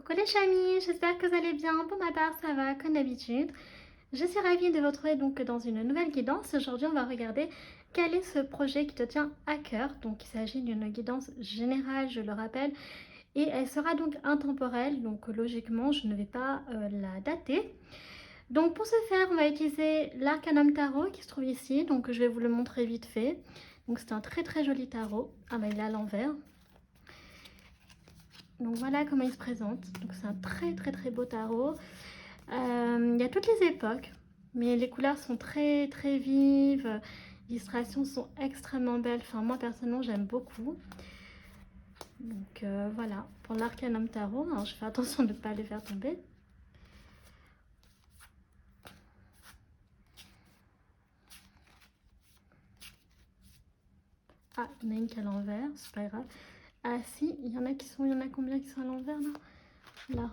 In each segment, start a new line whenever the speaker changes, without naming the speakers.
Coucou les chamis, j'espère que vous allez bien. Pour ma part, ça va comme d'habitude. Je suis ravie de vous retrouver donc dans une nouvelle guidance. Aujourd'hui, on va regarder quel est ce projet qui te tient à cœur. Donc, il s'agit d'une guidance générale, je le rappelle, et elle sera donc intemporelle. Donc, logiquement, je ne vais pas la dater. Donc, pour ce faire, on va utiliser l'Arcanum Tarot qui se trouve ici. Donc, je vais vous le montrer vite fait. Donc, c'est un très très joli tarot. Ah, ben, il est à l'envers. Donc voilà comment il se présente. Donc c'est un très très très beau tarot. Il y a toutes les époques, mais les couleurs sont très très vives. Les illustrations sont extrêmement belles. Enfin moi personnellement j'aime beaucoup. Donc voilà pour l'Arcanum Tarot. Alors, je fais attention de ne pas les faire tomber. Ah, il y en a une qui est à l'envers, c'est pas grave. Ah si, il y en a qui sont, il y en a combien qui sont à l'envers là? Là.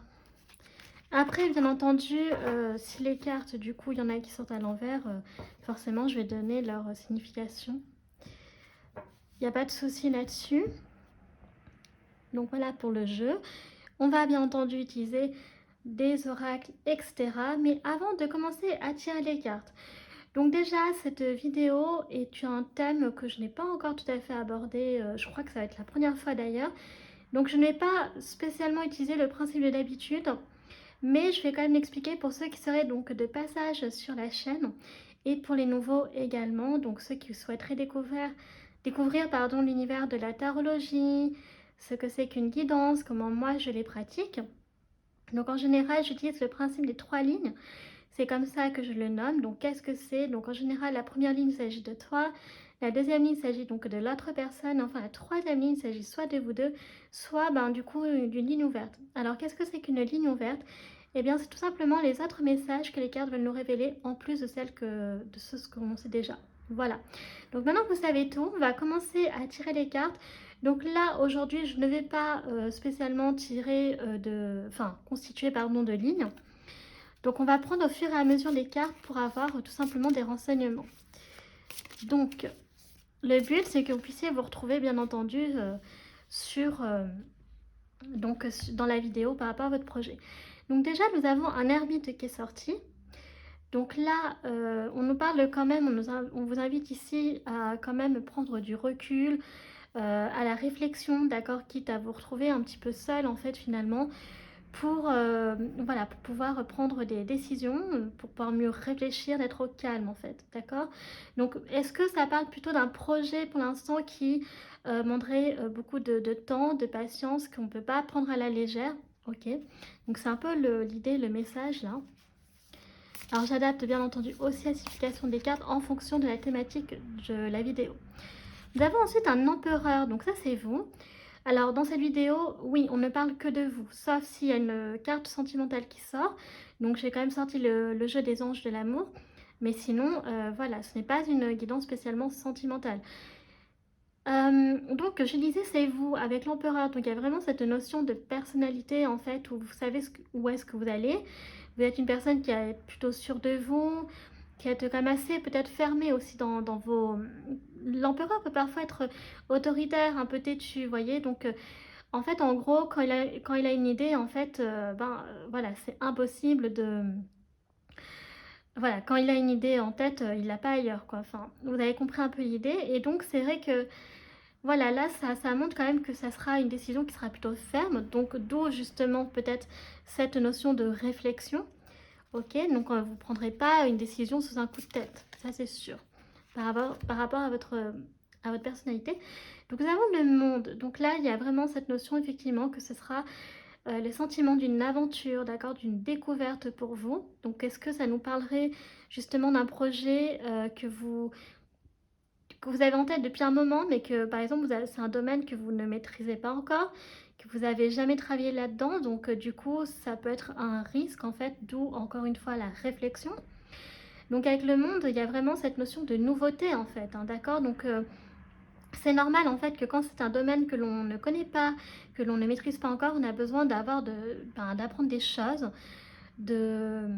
Après, bien entendu, si les cartes, du coup, il y en a qui sortent à l'envers, forcément, je vais donner leur signification. Il n'y a pas de souci là-dessus. Donc voilà pour le jeu. On va bien entendu utiliser des oracles, etc. Mais avant de commencer à tirer les cartes. Donc déjà, cette vidéo est un thème que je n'ai pas encore tout à fait abordé. Je crois que ça va être la première fois d'ailleurs. Donc je n'ai pas spécialement utilisé le principe de l'habitude. Mais je vais quand même l'expliquer pour ceux qui seraient donc de passage sur la chaîne et pour les nouveaux également, donc ceux qui souhaiteraient découvrir l'univers de la tarologie, ce que c'est qu'une guidance, comment moi je les pratique. Donc en général, j'utilise le principe des 3 lignes. C'est comme ça que je le nomme. Donc qu'est-ce que c'est? Donc en général, la première ligne, il s'agit de toi. La deuxième ligne, il s'agit donc de l'autre personne. Enfin, la troisième ligne, il s'agit soit de vous deux, soit du coup d'une ligne ouverte. Alors qu'est-ce que c'est qu'une ligne ouverte? Eh bien, c'est tout simplement les autres messages que les cartes veulent nous révéler en plus de de ce qu'on sait déjà. Voilà. Donc maintenant que vous savez tout, on va commencer à tirer les cartes. Donc là, aujourd'hui, je ne vais pas spécialement tirer constituer de lignes. Donc on va prendre au fur et à mesure les cartes pour avoir tout simplement des renseignements. Donc le but c'est que vous puissiez vous retrouver bien entendu dans la vidéo par rapport à votre projet. Donc déjà nous avons un ermite qui est sorti. Donc là on nous parle quand même, on vous invite ici à quand même prendre du recul, à la réflexion, d'accord, quitte à vous retrouver un petit peu seul en fait finalement. Voilà, pour pouvoir prendre des décisions, pour pouvoir mieux réfléchir, d'être au calme en fait, d'accord? Donc est-ce que ça parle plutôt d'un projet pour l'instant qui demanderait beaucoup de temps, de patience, qu'on ne peut pas prendre à la légère? Ok, donc c'est un peu l'idée, le message là. Alors j'adapte bien entendu aussi la signification des cartes en fonction de la thématique de la vidéo. Nous avons ensuite un empereur, donc ça c'est vous. Alors dans cette vidéo, oui, on ne parle que de vous, sauf s'il y a une carte sentimentale qui sort. Donc j'ai quand même sorti le jeu des anges de l'amour. Mais sinon, voilà, ce n'est pas une guidance spécialement sentimentale. Donc je disais c'est vous avec l'empereur. Donc il y a vraiment cette notion de personnalité en fait, où vous savez où est-ce que vous allez. Vous êtes une personne qui est plutôt sûre de vous, qui est quand même assez peut-être fermée aussi dans vos... L'empereur peut parfois être autoritaire, un peu têtu, vous voyez. Donc en fait, en gros, quand il a une idée, en fait, voilà, c'est impossible de... Voilà, quand il a une idée en tête, il l'a pas ailleurs, quoi. Enfin, vous avez compris un peu l'idée. Et donc, c'est vrai que, voilà, là, ça montre quand même que ça sera une décision qui sera plutôt ferme. Donc, d'où justement peut-être cette notion de réflexion. Ok, donc vous ne prendrez pas une décision sous un coup de tête, ça c'est sûr, par rapport à votre personnalité. Donc nous avons le monde, donc là il y a vraiment cette notion effectivement que ce sera le sentiment d'une aventure, d'accord, d'une découverte pour vous. Donc est-ce que ça nous parlerait justement d'un projet que vous avez en tête depuis un moment, mais que par exemple c'est un domaine que vous ne maîtrisez pas encore, que vous n'avez jamais travaillé là-dedans, donc du coup ça peut être un risque en fait, d'où encore une fois la réflexion. Donc avec le monde, il y a vraiment cette notion de nouveauté en fait, hein, d'accord. Donc c'est normal en fait que quand c'est un domaine que l'on ne connaît pas, que l'on ne maîtrise pas encore, on a besoin d'apprendre des choses, de,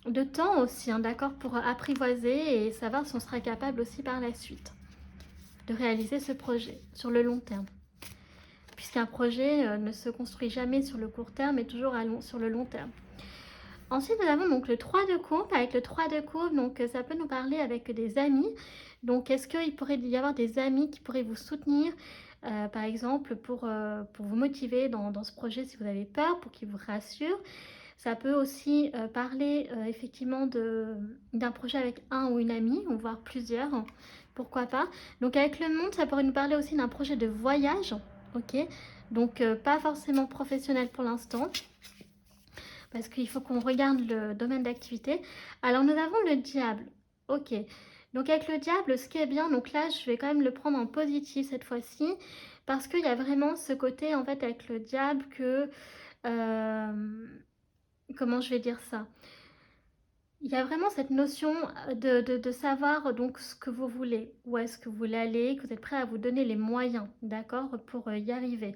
de temps aussi, hein, d'accord, pour apprivoiser et savoir si on sera capable aussi par la suite de réaliser ce projet sur le long terme. puisqu'un projet ne se construit jamais sur le court terme, mais toujours sur le long terme. Ensuite, nous avons donc le 3 de coupe. Avec le 3 de coupe, donc ça peut nous parler avec des amis. Donc, est-ce qu'il pourrait y avoir des amis qui pourraient vous soutenir, par exemple, pour vous motiver dans ce projet si vous avez peur, pour qu'ils vous rassurent. Ça peut aussi parler effectivement d'un projet avec un ou une amie, ou voire plusieurs, pourquoi pas. Donc, avec le monde, ça pourrait nous parler aussi d'un projet de voyage, ok. Donc, pas forcément professionnel pour l'instant, parce qu'il faut qu'on regarde le domaine d'activité. Alors, nous avons le diable. Ok. Donc, avec le diable, ce qui est bien, donc là, je vais quand même le prendre en positif cette fois-ci, parce qu'il y a vraiment ce côté, en fait, avec le diable que... comment je vais dire ça? Il y a vraiment cette notion de savoir donc ce que vous voulez, où est-ce que vous voulez aller, que vous êtes prêt à vous donner les moyens, d'accord, pour y arriver.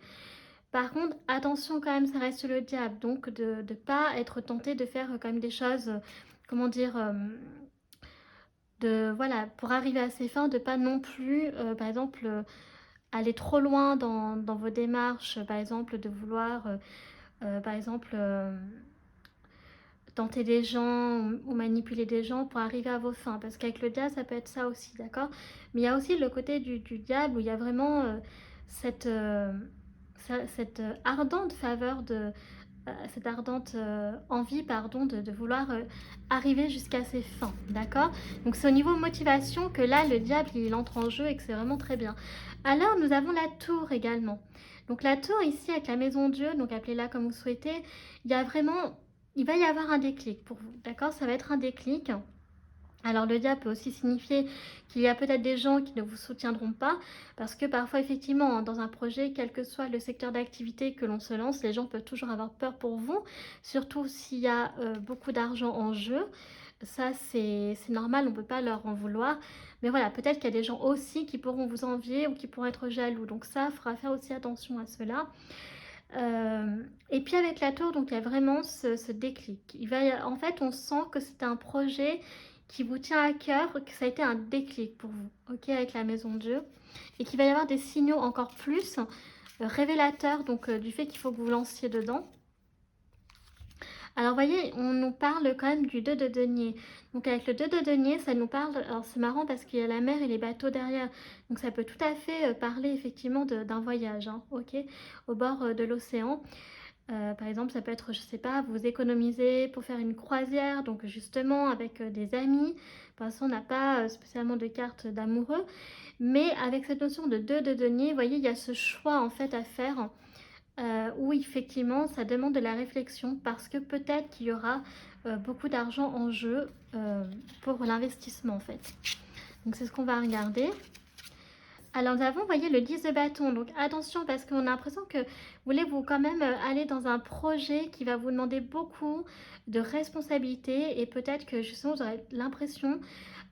Par contre, attention quand même, ça reste le diable, donc de ne pas être tenté de faire quand même des choses, comment dire, voilà, pour arriver à ses fins, de pas non plus, par exemple, aller trop loin dans vos démarches, par exemple, de vouloir, par exemple, tenter des gens ou manipuler des gens pour arriver à vos fins. Parce qu'avec le diable, ça peut être ça aussi, d'accord? Mais il y a aussi le côté du diable où il y a vraiment cette ardente faveur cette ardente envie, pardon, de vouloir arriver jusqu'à ses fins, d'accord? Donc c'est au niveau motivation que là, le diable, il entre en jeu et que c'est vraiment très bien. Alors, nous avons la tour également. Donc la tour ici, avec la maison Dieu, donc appelez-la comme vous souhaitez, il y a vraiment... Il va y avoir un déclic pour vous, d'accord? Ça va être un déclic. Alors le diable peut aussi signifier qu'il y a peut-être des gens qui ne vous soutiendront pas, parce que parfois effectivement dans un projet, quel que soit le secteur d'activité que l'on se lance, les gens peuvent toujours avoir peur pour vous, surtout s'il y a beaucoup d'argent en jeu. Ça c'est normal, on ne peut pas leur en vouloir, mais voilà, peut-être qu'il y a des gens aussi qui pourront vous envier ou qui pourront être jaloux, donc ça, il faudra faire aussi attention à cela. Et puis avec la tour, donc il y a vraiment ce déclic. En fait, on sent que c'est un projet qui vous tient à cœur, que ça a été un déclic pour vous, ok, avec la maison Dieu, et qu'il va y avoir des signaux encore plus révélateurs donc du fait qu'il faut que vous lanciez dedans. Alors, vous voyez, on nous parle quand même du 2 de denier. Donc, avec le 2 de denier, ça nous parle... Alors, c'est marrant parce qu'il y a la mer et les bateaux derrière. Donc, ça peut tout à fait parler effectivement d'un voyage, hein, ok, au bord de l'océan. Par exemple, ça peut être, je sais pas, vous économisez pour faire une croisière, donc justement avec des amis. Pour l'instant, on n'a pas spécialement de carte d'amoureux. Mais avec cette notion de 2 de denier, vous voyez, il y a ce choix en fait à faire. Où effectivement ça demande de la réflexion parce que peut-être qu'il y aura beaucoup d'argent en jeu pour l'investissement en fait. Donc c'est ce qu'on va regarder. Alors nous avons, vous voyez, le 10 de bâton. Donc attention parce qu'on a l'impression que vous voulez vous quand même aller dans un projet qui va vous demander beaucoup de responsabilités et peut-être que justement vous aurez l'impression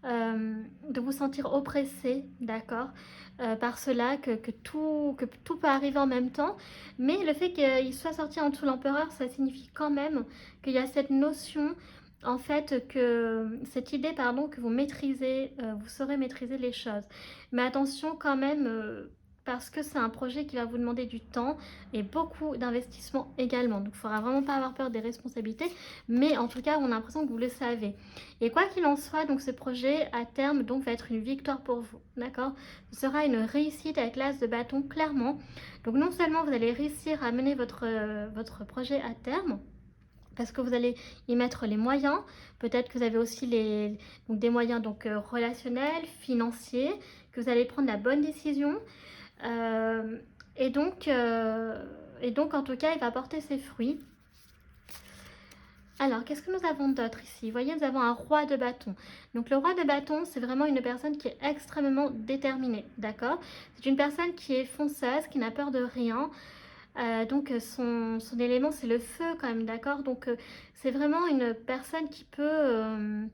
de vous sentir oppressé, d'accord, par cela, que tout peut arriver en même temps. Mais le fait qu'il soit sorti en dessous l'empereur, ça signifie quand même qu'il y a cette notion, en fait, cette idée, pardon, que vous maîtrisez, vous saurez maîtriser les choses. Mais attention quand même, parce que c'est un projet qui va vous demander du temps et beaucoup d'investissement également. Donc il ne faudra vraiment pas avoir peur des responsabilités, mais en tout cas, on a l'impression que vous le savez. Et quoi qu'il en soit, donc ce projet à terme donc va être une victoire pour vous, d'accord? Ce sera une réussite avec l'as de bâton, clairement. Donc non seulement vous allez réussir à mener votre projet à terme, parce que vous allez y mettre les moyens. Peut-être que vous avez aussi des moyens donc, relationnels, financiers, que vous allez prendre la bonne décision. Et donc, en tout cas, il va porter ses fruits. Alors, qu'est-ce que nous avons d'autre ici? Vous voyez, nous avons un roi de bâton. Donc, le roi de bâton, c'est vraiment une personne qui est extrêmement déterminée, d'accord? C'est une personne qui est fonceuse, qui n'a peur de rien. Donc son élément c'est le feu quand même, d'accord? Donc c'est vraiment une personne qui peut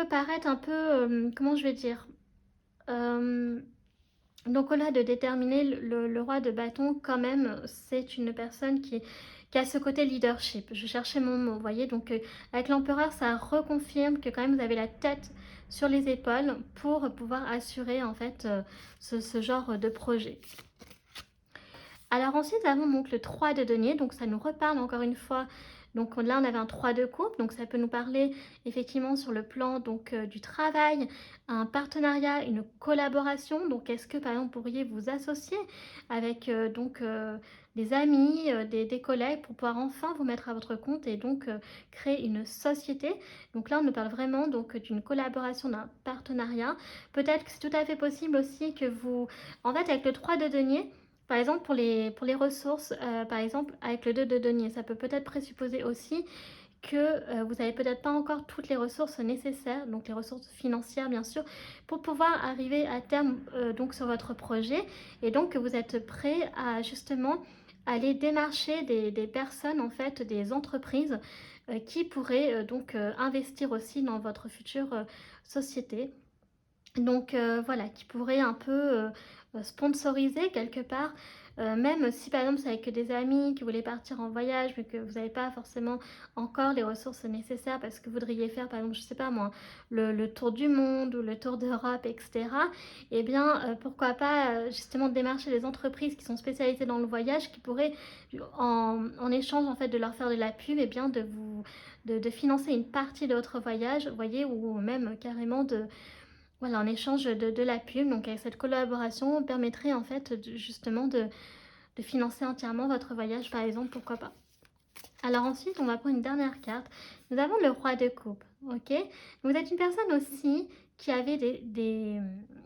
paraître un peu, comment je vais dire, donc au-delà de déterminer le roi de bâton, quand même c'est une personne qui a ce côté leadership. Je cherchais mon mot, vous voyez, donc avec l'empereur ça reconfirme que quand même vous avez la tête sur les épaules pour pouvoir assurer en fait ce genre de projet. Alors ensuite, nous avons donc le 3 de denier, donc ça nous reparle encore une fois. Donc là, on avait un 3 de coupe, donc ça peut nous parler effectivement sur le plan donc, du travail, un partenariat, une collaboration. Donc est-ce que par exemple, vous pourriez vous associer avec des amis, des collègues pour pouvoir enfin vous mettre à votre compte et donc créer une société. Donc là, on nous parle vraiment donc d'une collaboration, d'un partenariat. Peut-être que c'est tout à fait possible aussi que vous... En fait, avec le 3 de denier, par exemple, pour les ressources, par exemple, avec le 2 de denier, ça peut peut-être présupposer aussi que vous n'avez peut-être pas encore toutes les ressources nécessaires, donc les ressources financières bien sûr, pour pouvoir arriver à terme donc sur votre projet, et donc que vous êtes prêt à justement aller démarcher des personnes, en fait, des entreprises qui pourraient investir aussi dans votre future société. Donc voilà, qui pourrait un peu sponsoriser quelque part, même si par exemple c'est avec des amis qui voulaient partir en voyage mais que vous n'avez pas forcément encore les ressources nécessaires parce que vous voudriez faire par exemple, je sais pas moi, le tour du monde ou le tour d'Europe, etc. Eh bien, pourquoi pas justement démarcher les entreprises qui sont spécialisées dans le voyage qui pourraient, en échange en fait de leur faire de la pub, eh bien de financer une partie de votre voyage, vous voyez, ou même carrément de voilà, en échange de la pub. Donc avec cette collaboration, permettrait en fait justement de financer entièrement votre voyage, par exemple, pourquoi pas. Alors ensuite, on va prendre une dernière carte. Nous avons le roi de coupe, ok. Vous êtes une personne aussi qui avait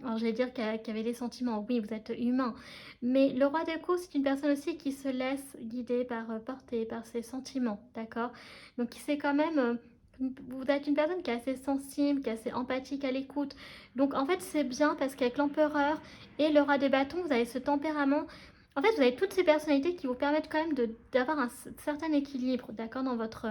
alors j'allais dire qui avait des sentiments. Oui, vous êtes humain, mais le roi de coupe, c'est une personne aussi qui se laisse guider porter par ses sentiments, d'accord. Donc qui sait quand même... vous êtes une personne qui est assez sensible, qui est assez empathique à l'écoute. Donc en fait, c'est bien parce qu'avec l'empereur et le roi de bâton, vous avez ce tempérament. En fait, vous avez toutes ces personnalités qui vous permettent quand même d'avoir un certain équilibre, d'accord, dans votre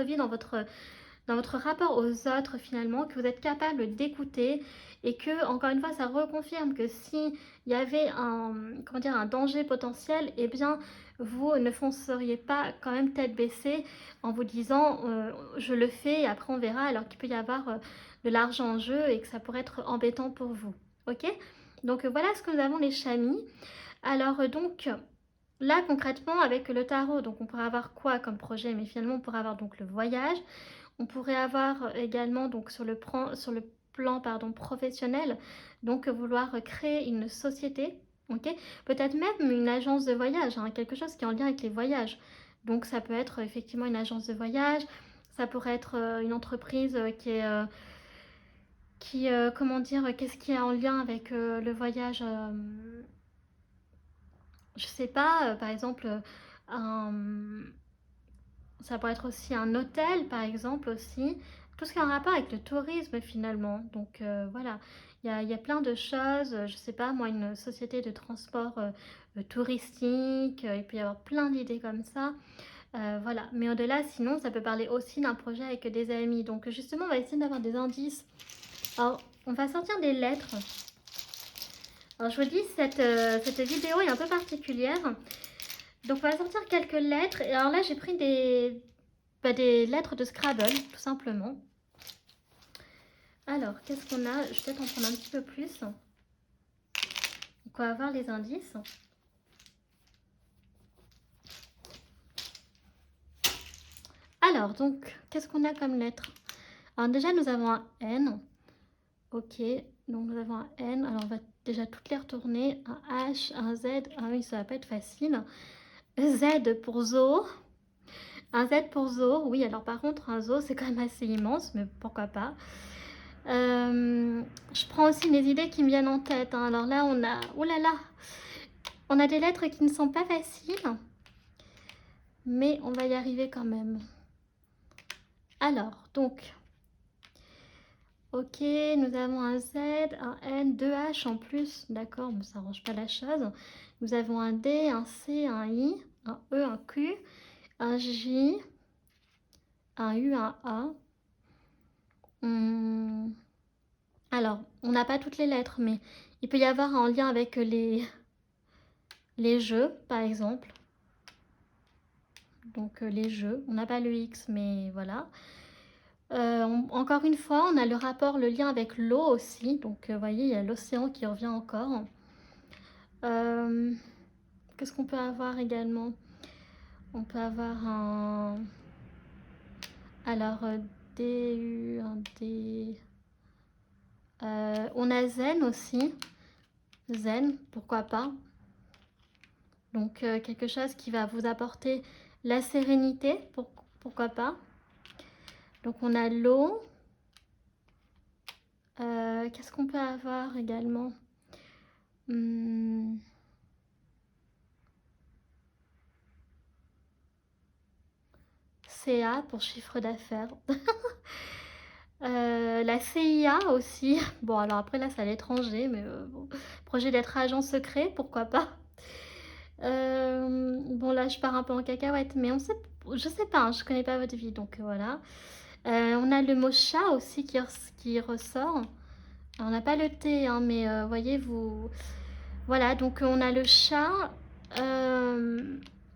vie, dans votre rapport aux autres finalement, que vous êtes capable d'écouter et que, encore une fois, ça reconfirme que s'il y avait un danger potentiel, eh bien, vous ne fonceriez pas quand même tête baissée en vous disant je le fais et après on verra, alors qu'il peut y avoir de l'argent en jeu et que ça pourrait être embêtant pour vous. Ok? Donc voilà ce que nous avons les chamis. Alors donc là concrètement avec le tarot, donc on pourrait avoir quoi comme projet? Mais finalement on pourrait avoir donc le voyage, on pourrait avoir également donc sur le plan professionnel, donc vouloir créer une société, ok, peut-être même une agence de voyage, hein, quelque chose qui est en lien avec les voyages. Donc ça peut être effectivement une agence de voyage, ça pourrait être une entreprise comment dire, qu'est-ce qui est en lien avec le voyage, je sais pas, par exemple, un, ça pourrait être aussi un hôtel, par exemple, aussi. Tout ce qui est en rapport avec le tourisme, finalement. Donc, voilà. Il y a plein de choses. Je sais pas, moi, une société de transport touristique. Il peut y avoir plein d'idées comme ça. Voilà. Mais au-delà, sinon, ça peut parler aussi d'un projet avec des amis. Donc, justement, on va essayer d'avoir des indices. Alors, on va sortir des lettres. Alors, je vous dis, cette vidéo est un peu particulière. Donc, on va sortir quelques lettres. Et alors là, j'ai pris des lettres de Scrabble, tout simplement. Alors, qu'est-ce qu'on a? Je vais peut-être en prendre un petit peu plus. Donc, on va avoir les indices. Alors, donc, qu'est-ce qu'on a comme lettre? Alors, déjà, nous avons un N. Ok, donc nous avons un N. Alors, on va déjà toutes les retourner. Un H, un Z. Ah oui, ça va pas être facile. Z pour zoo. Un Z pour zoo. Oui, alors par contre, un zoo, c'est quand même assez immense, mais pourquoi pas. Je prends aussi les idées qui me viennent en tête, hein. Alors là, on a... Oh là là! On a des lettres qui ne sont pas faciles. Mais on va y arriver quand même. Alors, donc... Ok, nous avons un Z, un N, deux H en plus. D'accord, mais ça n'arrange pas la chose. Nous avons un D, un C, un I, un E, un Q, un J, un U, un A. Alors, on n'a pas toutes les lettres, mais il peut y avoir un lien avec les jeux, par exemple. Donc, les jeux. On n'a pas le X, mais voilà. Encore une fois, on a le rapport, le lien avec l'eau aussi. Donc, vous voyez, il y a l'océan qui revient encore. Qu'est-ce qu'on peut avoir également? On peut avoir un... Alors, DU, un D... on a Zen aussi. Zen, pourquoi pas. Donc, quelque chose qui va vous apporter la sérénité, pourquoi pas. Donc, on a l'eau. Qu'est-ce qu'on peut avoir également? CA pour chiffre d'affaires. La CIA aussi. Bon, alors après là, c'est à l'étranger, mais bon. Projet d'être agent secret, pourquoi pas. Bon, là, je pars un peu en cacahuète, mais on sait, je sais pas, hein, je connais pas votre vie, donc voilà. On a le mot chat aussi qui ressort. Alors, on n'a pas le thé, hein, mais voyez, vous... Voilà, donc on a le chat,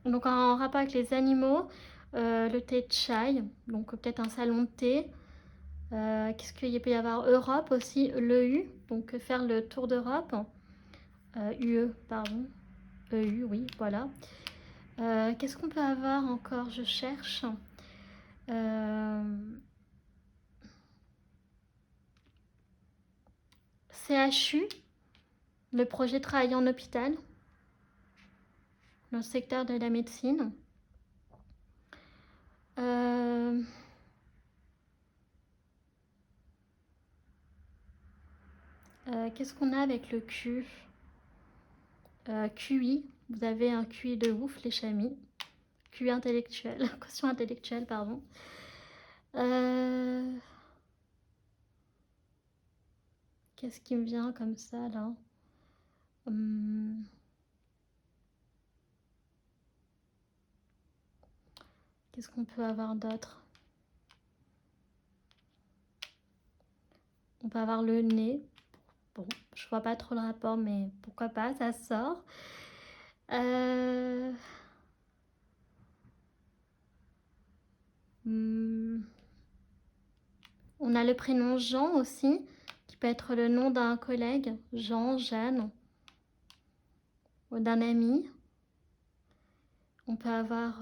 donc en rapport avec les animaux, le thé de chai, donc peut-être un salon de thé. Qu'est-ce qu'il peut y avoir? Europe aussi, le U, donc faire le tour d'Europe. UE, pardon. EU, oui, voilà. Qu'est-ce qu'on peut avoir encore? Je cherche. CHU, le projet travailler en hôpital, dans le secteur de la médecine. Qu'est-ce qu'on a avec le Q? QI, vous avez un QI de ouf, les chamis. QI intellectuel, quotient intellectuel, pardon. Qu'est-ce qui me vient comme ça, là? Qu'est-ce qu'on peut avoir d'autre? On peut avoir le nez. Bon, je vois pas trop le rapport, mais pourquoi pas, ça sort. On a le prénom Jean aussi, qui peut être le nom d'un collègue, Jean, Jeanne, ou d'un ami. On peut avoir...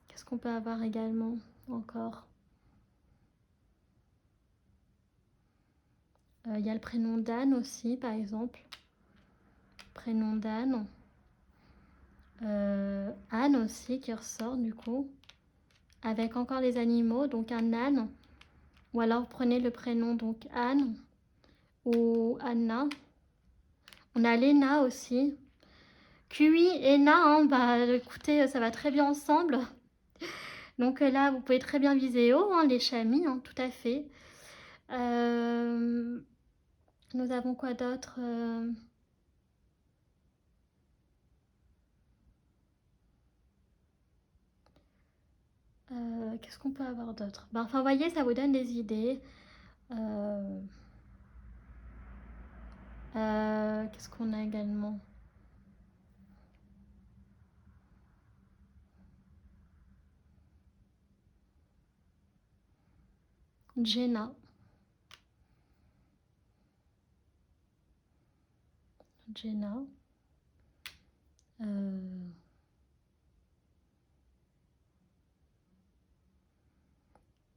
Qu'est-ce qu'on peut avoir également encore? Il y a le prénom d'Anne aussi, par exemple. Prénom d'Anne. Anne aussi qui ressort du coup. Avec encore les animaux, donc un âne. Ou alors vous prenez le prénom donc Anne ou Anna. On a Léna aussi. QI et Na, hein, bah écoutez, ça va très bien ensemble. Donc là, vous pouvez très bien viser haut, hein, les chamis, hein, tout à fait. Nous avons quoi d'autre? Qu'est-ce qu'on peut avoir d'autre? Ben, enfin, vous voyez, ça vous donne des idées. Qu'est-ce qu'on a également? Jenna. Jenna.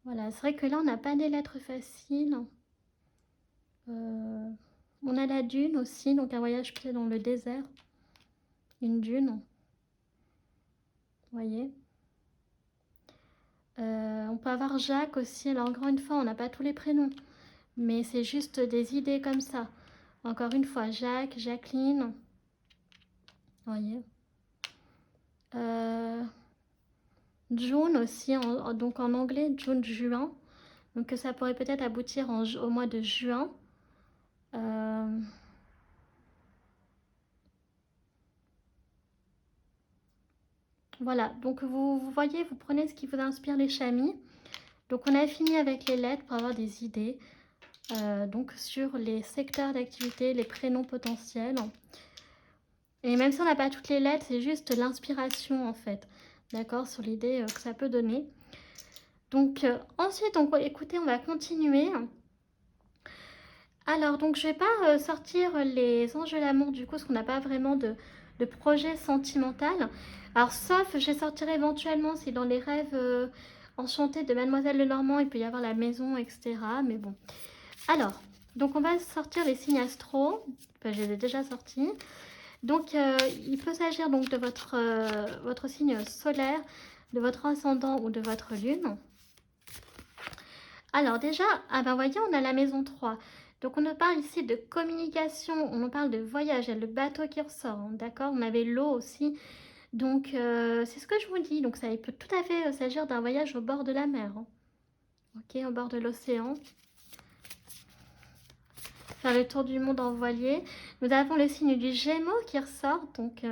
Voilà, c'est vrai que là, on n'a pas des lettres faciles. On a la dune aussi, donc un voyage peut-être dans le désert. Une dune. Vous voyez. On peut avoir Jacques aussi. Alors, encore une fois, on n'a pas tous les prénoms. Mais c'est juste des idées comme ça. Encore une fois, Jacques, Jacqueline. Vous voyez. June aussi, donc en anglais, June, juin. Donc ça pourrait peut-être aboutir au mois de juin. Voilà, donc vous voyez, vous prenez ce qui vous inspire les chamis. Donc on a fini avec les lettres pour avoir des idées. Donc sur les secteurs d'activité, les prénoms potentiels. Et même si on n'a pas toutes les lettres, c'est juste l'inspiration en fait. D'accord, sur l'idée que ça peut donner. Donc ensuite, écoutez, on va continuer Alors, donc, je vais pas sortir les anges de l'amour, du coup, parce qu'on n'a pas vraiment de projet sentimental. Alors, sauf, je sortirai éventuellement si dans les rêves enchantés de Mademoiselle Lenormand, il peut y avoir la maison, etc. Mais bon. Alors, donc, on va sortir les signes astro. Enfin, je les ai déjà sortis. Donc, il peut s'agir donc de votre signe solaire, de votre ascendant ou de votre lune. Alors déjà, ah ben voyez, on a la maison 3. Donc on nous parle ici de communication, on nous parle de voyage, il y a le bateau qui ressort, hein, d'accord? On avait l'eau aussi. Donc c'est ce que je vous dis. Donc ça il peut tout à fait s'agir d'un voyage au bord de la mer. Hein. Ok, au bord de l'océan. Faire le tour du monde en voilier. Nous avons le signe du Gémeaux qui ressort. Donc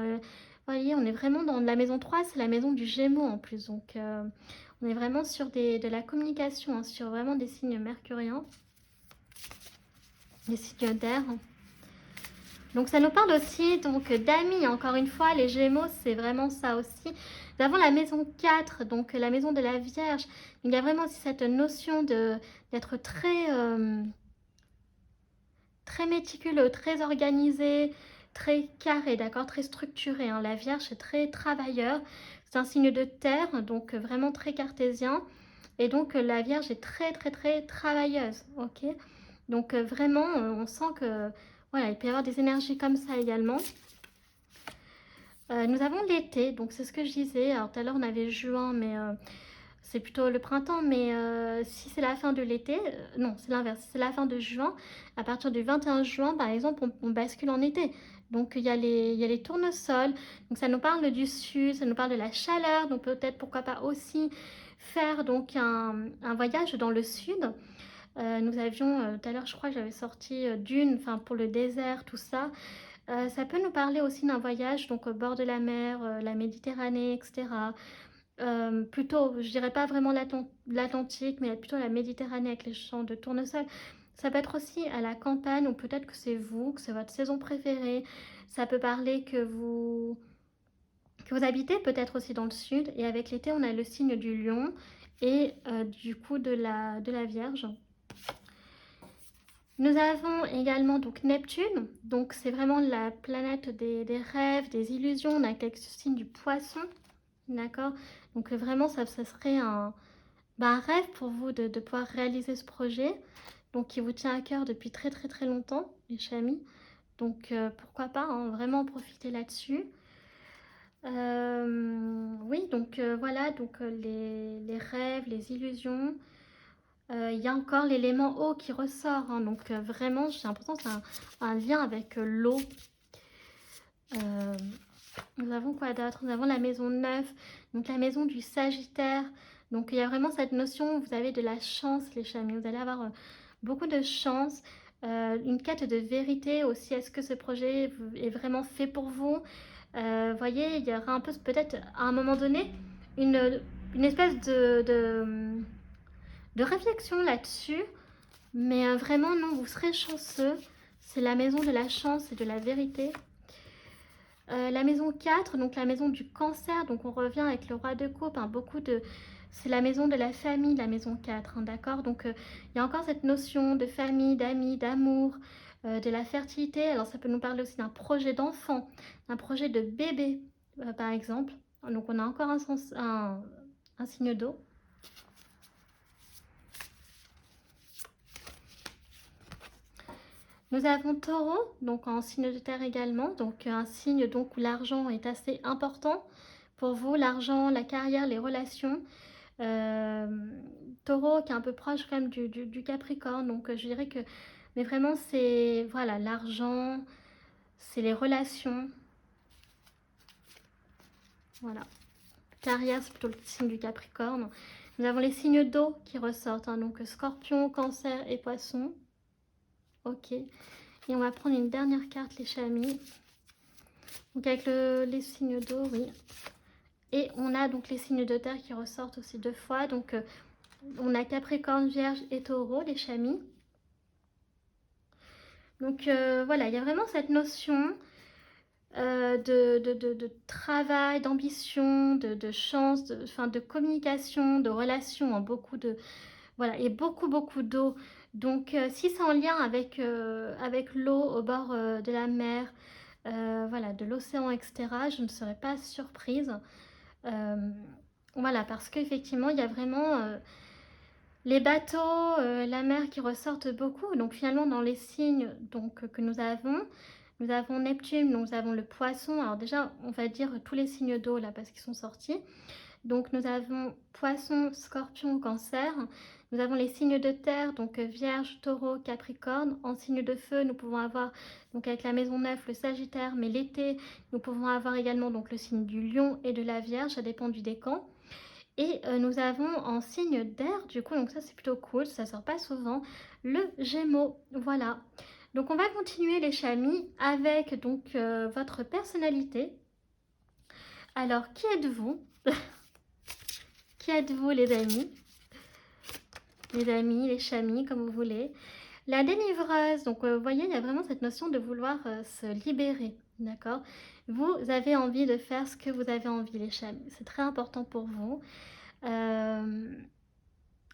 voyez, on est vraiment dans la maison 3, c'est la maison du Gémeaux en plus. Donc on est vraiment sur de la communication, hein, sur vraiment des signes mercuriens. Les signes d'air. Donc ça nous parle aussi donc d'amis, encore une fois, les Gémeaux, c'est vraiment ça aussi. Nous avons la maison 4, donc la maison de la Vierge. Il y a vraiment aussi cette notion d'être très méticuleux, très organisé, très carré, d'accord, très structuré. Hein. La Vierge est très travailleur, c'est un signe de terre, donc vraiment très cartésien. Et donc la Vierge est très travailleuse, ok. Donc vraiment, on sent que voilà, il peut y avoir des énergies comme ça également. Nous avons l'été, donc c'est ce que je disais. Alors tout à l'heure on avait juin, mais c'est plutôt le printemps. Mais si c'est la fin de l'été, non, c'est l'inverse. Si c'est la fin de juin, à partir du 21 juin, par exemple, on bascule en été. Donc il y a les tournesols. Donc ça nous parle du sud, ça nous parle de la chaleur. Donc peut-être pourquoi pas aussi faire donc un voyage dans le sud. Nous avions, tout à l'heure je crois que j'avais sorti Dune, enfin pour le désert, tout ça. Ça peut nous parler aussi d'un voyage donc au bord de la mer, la Méditerranée, etc. Plutôt, je dirais pas vraiment l'Atlantique, mais plutôt la Méditerranée avec les champs de tournesol. Ça peut être aussi à la campagne, ou peut-être que c'est vous, que c'est votre saison préférée. Ça peut parler que vous habitez peut-être aussi dans le sud. Et avec l'été, on a le signe du lion et du coup de la Vierge. Nous avons également donc Neptune, donc c'est vraiment la planète des rêves, des illusions. On a quelques signes du poisson, d'accord. Donc vraiment ça serait un rêve pour vous de pouvoir réaliser ce projet, donc qui vous tient à cœur depuis très longtemps, les chamis. Donc pourquoi pas, hein, vraiment profiter là-dessus. Oui, donc voilà, donc les rêves, les illusions. Il y a encore l'élément eau qui ressort, hein, donc vraiment j'ai l'impression que c'est un lien avec l'eau. Nous avons quoi d'autre? Nous avons la maison 9, donc la maison du Sagittaire. Donc il y a vraiment cette notion, vous avez de la chance les chamis, vous allez avoir beaucoup de chance, une quête de vérité aussi. Est-ce que ce projet est vraiment fait pour vous? Voyez, il y aura un peu peut-être à un moment donné une espèce de réflexion là-dessus. Mais vraiment, non, vous serez chanceux. C'est la maison de la chance et de la vérité. La maison 4, donc la maison du cancer. Donc on revient avec le roi de coupe. Hein, c'est la maison de la famille, la maison 4. Hein, d'accord. Donc il y a encore cette notion de famille, d'amis, d'amour, de la fertilité. Alors ça peut nous parler aussi d'un projet d'enfant, d'un projet de bébé, par exemple. Donc on a encore un signe d'eau. Nous avons Taureau, donc en signe de terre également, donc un signe donc où l'argent est assez important pour vous, l'argent, la carrière, les relations. Taureau qui est un peu proche quand même du Capricorne, donc je dirais que, mais vraiment c'est, voilà, l'argent, c'est les relations, voilà. Carrière, c'est plutôt le signe du Capricorne. Nous avons les signes d'eau qui ressortent, hein, donc Scorpion, Cancer et Poisson. Ok. Et on va prendre une dernière carte, les chamis. Donc avec les signes d'eau, oui. Et on a donc les signes de terre qui ressortent aussi 2 fois. Donc on a Capricorne, Vierge et Taureau, les chamis. Donc voilà, il y a vraiment cette notion de travail, d'ambition, de chance, de communication, de relation, hein, beaucoup de... Voilà, et beaucoup d'eau. Donc, si c'est en lien avec l'eau au bord de la mer, voilà, de l'océan, etc., je ne serais pas surprise. Euh, voilà, parce qu'effectivement, il y a vraiment les bateaux, la mer qui ressortent beaucoup. Donc, finalement, dans les signes donc, que nous avons Neptune, nous avons le poisson. Alors déjà, on va dire tous les signes d'eau là parce qu'ils sont sortis. Donc nous avons poisson, scorpion, cancer. Nous avons les signes de terre, donc vierge, taureau, capricorne. En signe de feu, nous pouvons avoir, donc avec la maison 9, le sagittaire. Mais l'été, nous pouvons avoir également donc, le signe du lion et de la vierge. Ça dépend du décan. Et nous avons en signe d'air, du coup, donc ça c'est plutôt cool, ça sort pas souvent, le Gémeaux. Voilà. Donc on va continuer les chamis avec donc votre personnalité. Alors, qui êtes-vous? Qui êtes-vous les amis? Les amis, les chamis, comme vous voulez. La dénivreuse, donc vous voyez, il y a vraiment cette notion de vouloir se libérer, d'accord? Vous avez envie de faire ce que vous avez envie, les chamis. C'est très important pour vous.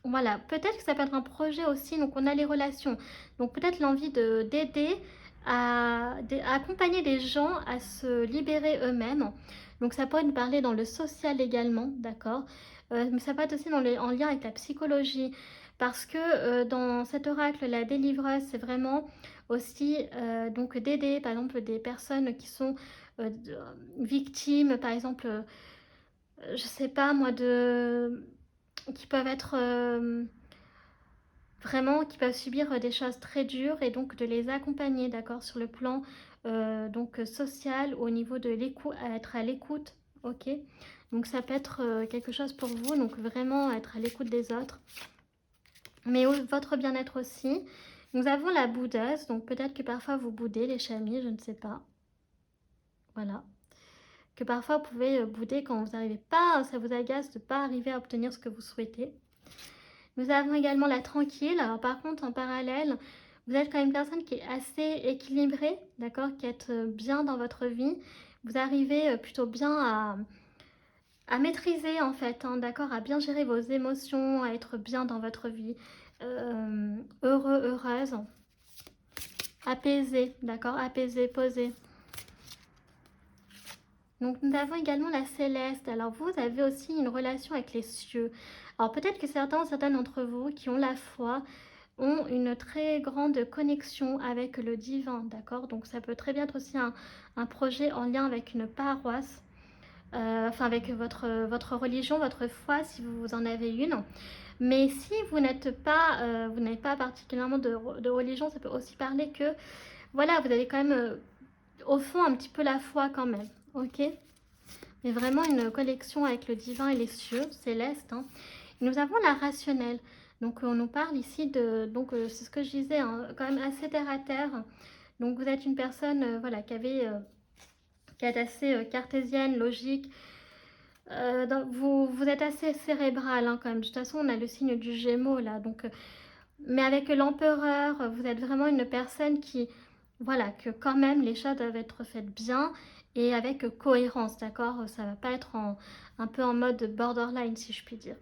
Voilà, peut-être que ça peut être un projet aussi, donc on a les relations. Donc peut-être l'envie d'aider à accompagner des gens à se libérer eux-mêmes. Donc ça pourrait nous parler dans le social également, d'accord? Mais ça peut être aussi en lien avec la psychologie. Parce que dans cet oracle, la délivreuse, c'est vraiment aussi donc d'aider, par exemple, des personnes qui sont victimes, par exemple, je sais pas moi, qui peuvent être vraiment, qui peuvent subir des choses très dures et donc de les accompagner, d'accord, sur le plan donc social, au niveau de l'écoute, être à l'écoute, ok. Donc ça peut être quelque chose pour vous, donc vraiment être à l'écoute des autres, mais votre bien-être aussi. Nous avons la boudeuse, donc peut-être que parfois vous boudez les chamis, je ne sais pas. Voilà. Que parfois vous pouvez bouder quand vous n'arrivez pas, ça vous agace de ne pas arriver à obtenir ce que vous souhaitez. Nous avons également la tranquille. Alors par contre, en parallèle, vous êtes quand même une personne qui est assez équilibrée, d'accord, qui est bien dans votre vie. Vous arrivez plutôt bien à maîtriser en fait, hein, d'accord, à bien gérer vos émotions, à être bien dans votre vie, heureux, heureuse, apaisé, d'accord, apaisé, posé. Donc nous avons également la céleste. Alors vous avez aussi une relation avec les cieux. Alors peut-être que certains d'entre vous qui ont la foi ont une très grande connexion avec le divin, d'accord? Donc ça peut très bien être aussi un projet en lien avec une paroisse, enfin avec votre religion, votre foi si vous en avez une. Mais si vous n'êtes pas, vous n'avez pas particulièrement de religion, ça peut aussi parler que, voilà, vous avez quand même au fond un petit peu la foi quand même, ok? Mais vraiment une connexion avec le divin et les cieux célestes, hein. Nous avons la rationnelle. Donc on nous parle ici de, donc c'est ce que je disais, hein, quand même assez terre à terre. Donc vous êtes une personne voilà, qui est assez cartésienne, logique. Vous êtes assez cérébral hein, quand même. De toute façon, on a le signe du Gémeaux là. Donc, mais avec l'empereur, vous êtes vraiment une personne qui, voilà, que quand même les choses doivent être faites bien et avec cohérence, d'accord? Ça va pas être un peu en mode borderline, si je puis dire.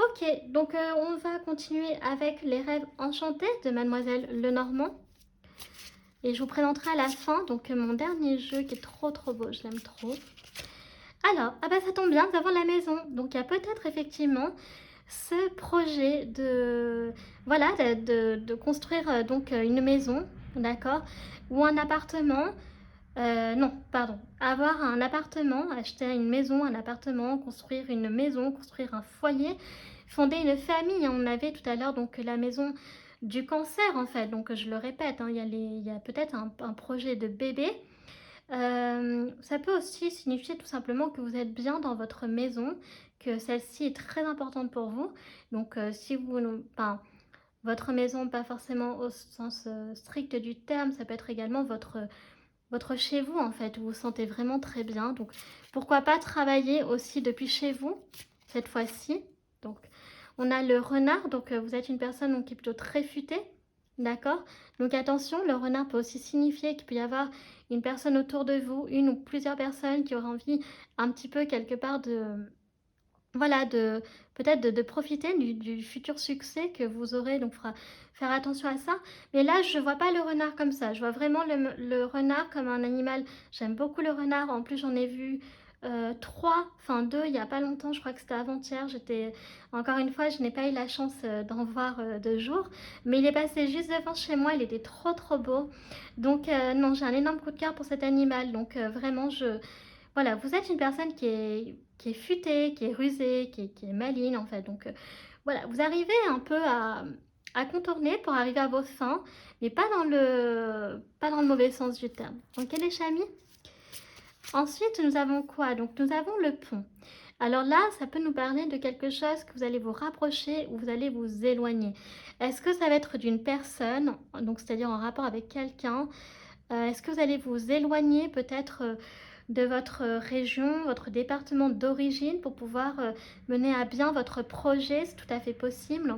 Ok, donc on va continuer avec les rêves enchantés de Mademoiselle Lenormand. Et je vous présenterai à la fin donc mon dernier jeu qui est trop beau, je l'aime trop. Alors, ah bah ça tombe bien, nous avons la maison. Donc il y a peut-être effectivement ce projet de, voilà, de construire donc une maison, d'accord, ou un appartement. Non, pardon. Avoir un appartement, acheter une maison, un appartement, construire une maison, construire un foyer, fonder une famille. On avait tout à l'heure donc la maison du cancer en fait. Donc je le répète, hein, il y a peut-être un projet de bébé. Ça peut aussi signifier tout simplement que vous êtes bien dans votre maison, que celle-ci est très importante pour vous. Donc si vous, enfin, votre maison, pas forcément au sens strict du terme, ça peut être également votre chez vous en fait, où vous vous sentez vraiment très bien. Donc pourquoi pas travailler aussi depuis chez vous cette fois-ci. Donc on a le renard, donc vous êtes une personne donc, qui est plutôt très futée, d'accord? Donc attention, le renard peut aussi signifier qu'il peut y avoir une personne autour de vous, une ou plusieurs personnes qui auraient envie un petit peu quelque part voilà, peut-être de profiter du futur succès que vous aurez, donc faire attention à ça. Mais là, je vois pas le renard comme ça, je vois vraiment le renard comme un animal. J'aime beaucoup le renard, en plus j'en ai vu 3, enfin 2 il y a pas longtemps, je crois que c'était avant-hier. Encore une fois, je n'ai pas eu la chance d'en voir de jour, mais il est passé juste devant chez moi, il était trop beau. Donc non, j'ai un énorme coup de cœur pour cet animal, donc vraiment voilà, vous êtes une personne qui est futée, qui est rusée, qui est maligne en fait. Donc voilà, vous arrivez un peu à contourner pour arriver à vos fins, mais pas dans le mauvais sens du terme. Ok les chamis? Ensuite, nous avons quoi? Donc nous avons le pont. Alors là, ça peut nous parler de quelque chose que vous allez vous rapprocher ou vous allez vous éloigner. Est-ce que ça va être d'une personne, donc c'est-à-dire en rapport avec quelqu'un? Est-ce que vous allez vous éloigner peut-être de votre région, votre département d'origine pour pouvoir mener à bien votre projet? C'est tout à fait possible.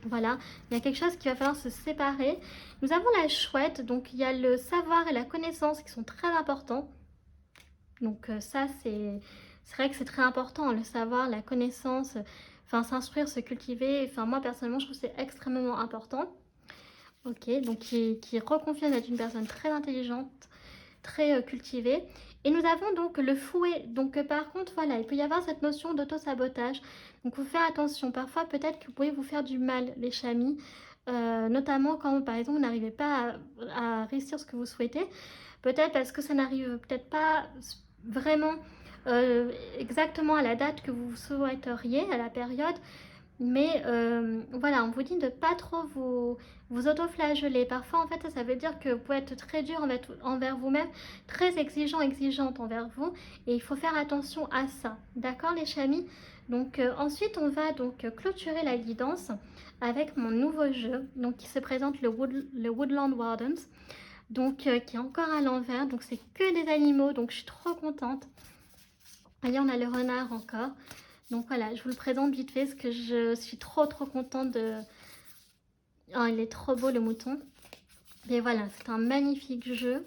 Voilà, il y a quelque chose qui va falloir se séparer. Nous avons la chouette, donc il y a le savoir et la connaissance qui sont très importants. Donc ça, c'est vrai que c'est très important, le savoir, la connaissance, enfin s'instruire, se cultiver. Enfin moi personnellement, je trouve que c'est extrêmement important. Ok, donc qui reconfirme être une personne très intelligente, très cultivée. Et nous avons donc le fouet. Donc par contre, voilà, il peut y avoir cette notion d'auto-sabotage. Donc il faut faire attention. Parfois, peut-être que vous pouvez vous faire du mal, les chamis. Notamment quand, par exemple, vous n'arrivez pas à réussir ce que vous souhaitez. Peut-être parce que ça n'arrive peut-être pas vraiment exactement à la date que vous souhaiteriez, à la période. Mais voilà, on vous dit de pas trop vous auto-flageller. Parfois, en fait, ça veut dire que vous pouvez être très dur envers vous-même, très exigeante envers vous. Et il faut faire attention à ça. D'accord, les chamis? Donc ensuite, on va donc clôturer la guidance avec mon nouveau jeu, donc qui se présente le Woodland Wardens, donc qui est encore à l'envers. Donc c'est que des animaux, donc je suis trop contente. Voyez, on a le renard encore. Donc voilà, je vous le présente vite fait parce que je suis trop contente de... Oh, il est trop beau le mouton. Et voilà, c'est un magnifique jeu.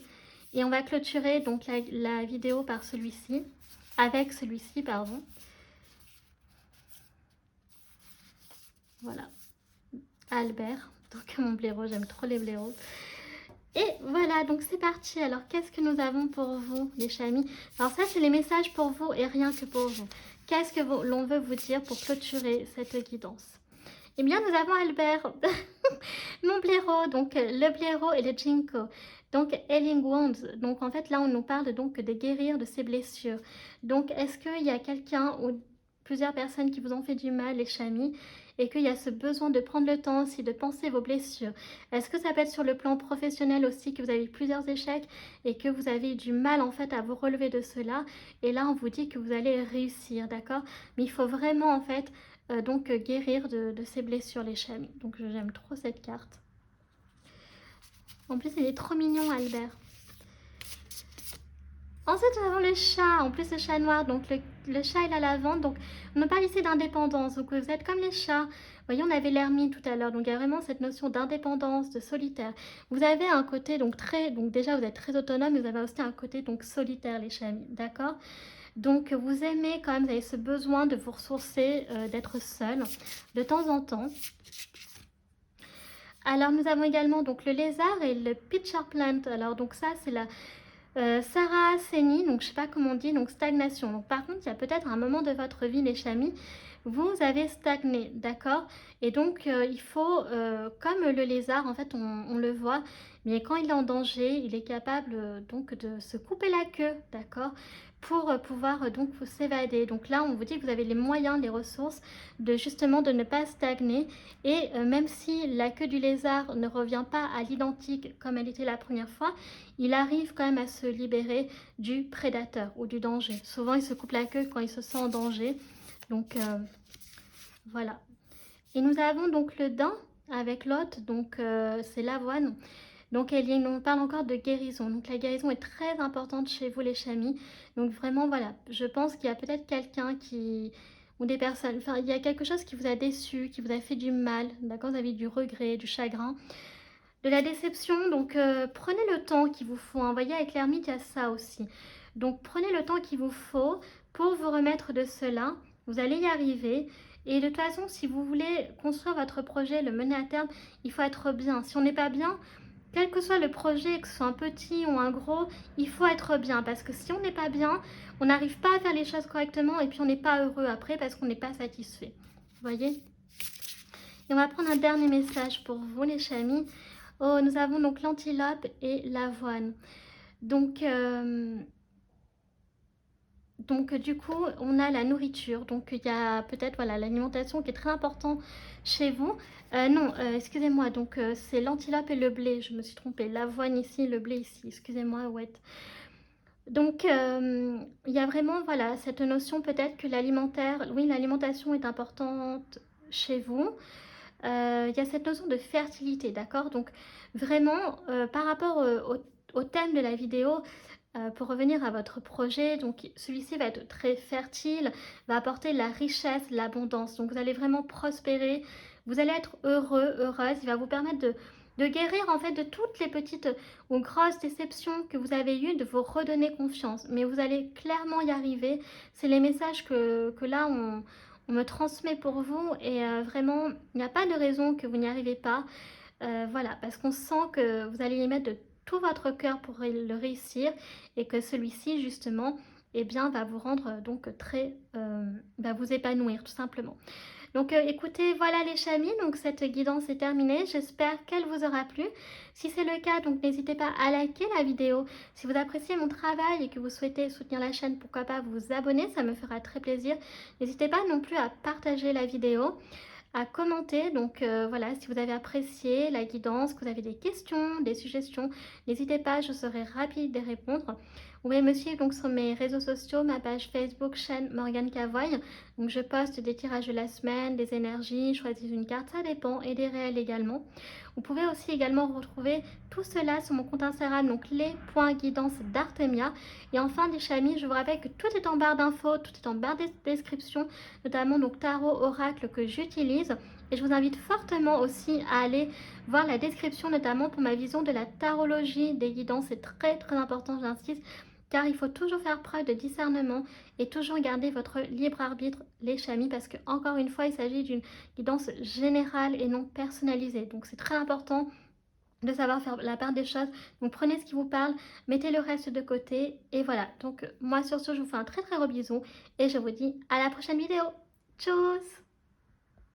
Et on va clôturer donc la vidéo par celui-ci. Avec celui-ci, pardon. Voilà. Albert. Donc mon blaireau, j'aime trop les blaireaux. Et voilà, donc c'est parti. Alors, qu'est-ce que nous avons pour vous, les chamis? Alors ça, c'est les messages pour vous et rien que pour vous. Qu'est-ce que l'on veut vous dire pour clôturer cette guidance? Eh bien, nous avons Albert, mon blaireau, donc le blaireau et le ginkgo. Donc, healing wounds. Donc, en fait, là, on nous parle donc de guérir de ses blessures. Donc, est-ce qu'il y a quelqu'un ou plusieurs personnes qui vous ont fait du mal, les chamis, et qu'il y a ce besoin de prendre le temps aussi de penser vos blessures? Est-ce que ça peut être sur le plan professionnel aussi, que vous avez eu plusieurs échecs et que vous avez eu du mal en fait à vous relever de cela? Et là, on vous dit que vous allez réussir, d'accord? Mais il faut vraiment en fait donc guérir de ces blessures, les chamis. Donc j'aime trop cette carte. En plus, il est trop mignon, Albert. Ensuite, nous avons le chat, en plus le chat noir, donc le chat il a la vente, donc on nous parle ici d'indépendance, donc vous êtes comme les chats. Vous voyez, on avait l'ermine tout à l'heure, donc il y a vraiment cette notion d'indépendance, de solitaire. Vous avez un côté donc déjà vous êtes très autonome, mais vous avez aussi un côté donc solitaire, les chamis, d'accord? Donc vous aimez quand même, vous avez ce besoin de vous ressourcer, d'être seul de temps en temps. Alors nous avons également donc le lézard et le pitcher plant. Alors donc ça c'est la Saracénie, donc je sais pas comment on dit, donc stagnation. Donc par contre il y a peut-être un moment de votre vie, les chamis, vous avez stagné, d'accord? Et donc il faut, comme le lézard, en fait on le voit, mais quand il est en danger, il est capable donc de se couper la queue, d'accord? Pour pouvoir donc s'évader. Donc là on vous dit que vous avez les moyens, les ressources de justement de ne pas stagner. Et même si la queue du lézard ne revient pas à l'identique comme elle était la première fois, il arrive quand même à se libérer du prédateur ou du danger. Souvent, il se coupe la queue quand il se sent en danger. Donc, voilà. Et nous avons donc le daim avec l'hôte, donc c'est l'avoine. Donc, on parle encore de guérison. Donc, la guérison est très importante chez vous, les chamis. Donc, vraiment, voilà. Je pense qu'il y a peut-être quelqu'un qui... ou des personnes... Enfin, il y a quelque chose qui vous a déçu, qui vous a fait du mal. D'accord? Vous avez du regret, du chagrin, de la déception. Donc, prenez le temps qu'il vous faut. Vous voyez, avec l'ermite, il y a ça aussi. Donc, prenez le temps qu'il vous faut pour vous remettre de cela. vous allez y arriver. Et de toute façon, si vous voulez construire votre projet, le mener à terme, il faut être bien. Si on n'est pas bien, quel que soit le projet, que ce soit un petit ou un gros, il faut être bien. Parce que si on n'est pas bien, on n'arrive pas à faire les choses correctement et puis on n'est pas heureux après parce qu'on n'est pas satisfait. Vous voyez? Et on va prendre un dernier message pour vous, les chamis. Oh, nous avons donc l'antilope et l'avoine. Donc, du coup, on a la nourriture. Donc, il y a peut-être voilà, l'alimentation qui est très importante chez vous. Non, excusez-moi. Donc, c'est l'antilope et le blé. Je me suis trompée. L'avoine ici, le blé ici. Excusez-moi, ouais. Donc, il y a vraiment voilà, cette notion peut-être que l'alimentation est importante chez vous. Il y a cette notion de fertilité, d'accord? Donc, vraiment, par rapport au thème de la vidéo, pour revenir à votre projet, donc celui-ci va être très fertile, va apporter la richesse, l'abondance. Donc vous allez vraiment prospérer, vous allez être heureux, heureuse. Il va vous permettre de guérir en fait de toutes les petites ou grosses déceptions que vous avez eues, de vous redonner confiance. Mais vous allez clairement y arriver. C'est les messages que là on me transmet pour vous et vraiment il n'y a pas de raison que vous n'y arrivez pas. Voilà, parce qu'on sent que vous allez y mettre de tout votre cœur pour le réussir et que celui-ci justement eh bien, va vous rendre donc très, va vous épanouir tout simplement. Donc écoutez, voilà les chamis, donc cette guidance est terminée, j'espère qu'elle vous aura plu. Si c'est le cas, donc n'hésitez pas à liker la vidéo. Si vous appréciez mon travail et que vous souhaitez soutenir la chaîne, pourquoi pas vous abonner, ça me fera très plaisir. N'hésitez pas non plus à partager la vidéo, à commenter. Donc voilà, si vous avez apprécié la guidance, que vous avez des questions, des suggestions, n'hésitez pas, je serai rapide de répondre. Vous pouvez me suivre donc sur mes réseaux sociaux, ma page Facebook, chaîne Morgane Cavoye. Donc je poste des tirages de la semaine, des énergies, choisir une carte, ça dépend, et des réels également. Vous pouvez aussi également retrouver tout cela sur mon compte Instagram, donc les.guidance d'Artemia. Et enfin les chamis, je vous rappelle que tout est en barre d'infos, tout est en barre de description, notamment donc tarot, oracle que j'utilise. Et je vous invite fortement aussi à aller voir la description, notamment pour ma vision de la tarologie des guidances. C'est très très important, j'insiste, car il faut toujours faire preuve de discernement et toujours garder votre libre arbitre, les chamis, parce que encore une fois, il s'agit d'une guidance générale et non personnalisée. Donc c'est très important de savoir faire la part des choses. Donc prenez ce qui vous parle, mettez le reste de côté et voilà. Donc moi sur ce, je vous fais un très très gros bisou et je vous dis à la prochaine vidéo. Tchuss!